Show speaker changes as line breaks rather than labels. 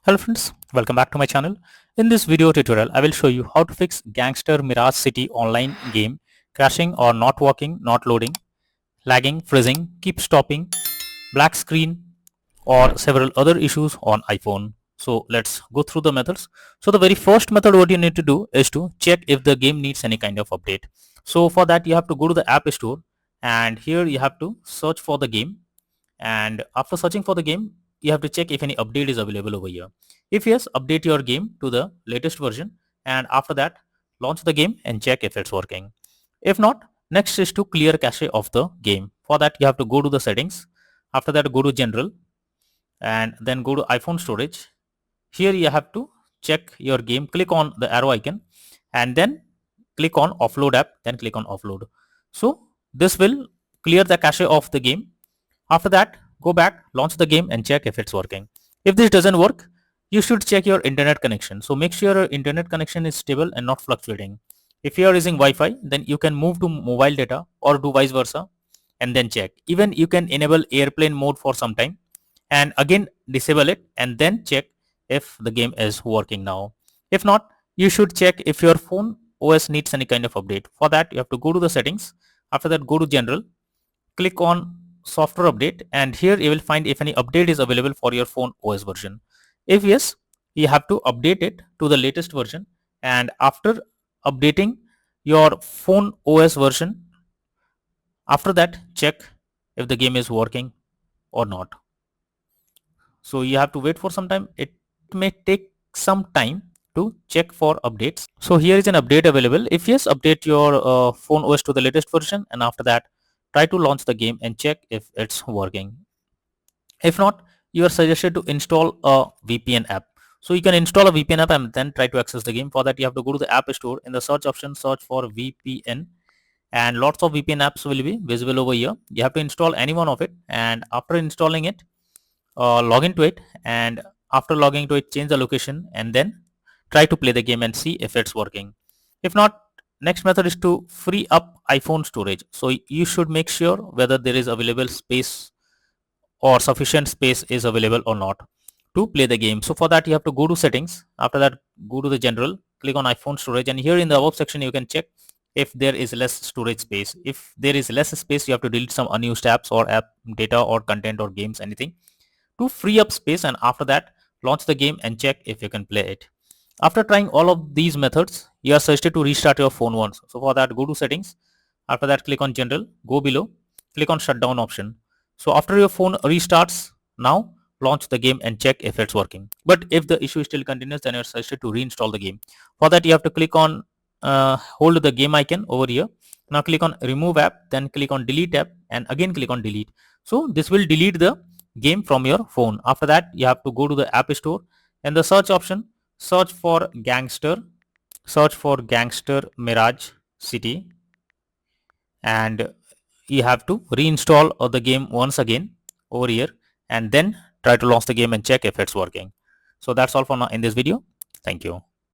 Hello friends, welcome back to my channel. In this video tutorial, I will show you how to fix Gangster Mirage City online game crashing or not working, not loading, lagging, freezing, keep stopping, black screen or several other issues on iPhone. So let's go through the methods. So the very first method what you need to do is to check if the game needs any kind of update. So for that you have to go to the App Store and here you have to search for the game, and after searching for the game you have to check if any update is available over here. If yes, update your game to the latest version, and after that launch the game and check if it's working. If not, next is to clear cache of the game. For that you have to go to the settings, after that go to general and then go to iPhone storage. Here you have to check your game, click on the arrow icon and then click on offload app, then click on offload. So this will clear the cache of the game. After that, go back, launch the game and check if it's working. If this doesn't work, you should check your internet connection. So make sure your internet connection is stable and not fluctuating. If you are using Wi-Fi, then you can move to mobile data or do vice versa and then check. Even you can enable airplane mode for some time and again disable it and then check if the game is working now. If not, you should check if your phone OS needs any kind of update. For that, you have to go to the settings. After that, go to general, click on software update, and here you will find if any update is available for your phone OS version. If yes, you have to update it to the latest version, and after updating your phone OS version, after that check if the game is working or not. So you have to wait for some time. It may take some time to check for updates. So here is an update available. If yes, update your phone OS to the latest version, and after that try to launch the game and check if it's working. If not, you are suggested to install a VPN app. So you can install a VPN app and then try to access the game. For that you have to go to the App Store. In the search option, search for VPN and lots of VPN apps will be visible over here. You have to install any one of it, and after installing it, log into it, and after logging into it, change the location and then try to play the game and see if it's working. If not, next method is to free up iPhone storage. So you should make sure whether there is available space or sufficient space is available or not to play the game. So for that you have to go to settings, after that go to the general, click on iPhone storage, and here in the above section you can check if there is less storage space. If there is less space, you have to delete some unused apps or app data or content or games, anything to free up space, and after that launch the game and check if you can play it. After trying all of these methods, you are suggested to restart your phone once. So for that, go to settings, after that click on general, go below, click on shutdown option. So after your phone restarts, now launch the game and check if it's working. But if the issue still continues, then you're suggested to reinstall the game. For that you have to click on hold the game icon over here. Now click on remove app, then click on delete app and again click on delete. So this will delete the game from your phone. After that you have to go to the App Store and the search option, search for Gangster Mirage City, and you have to reinstall the game once again over here and then try to launch the game and check if it's working. So that's all for now in this video. Thank you.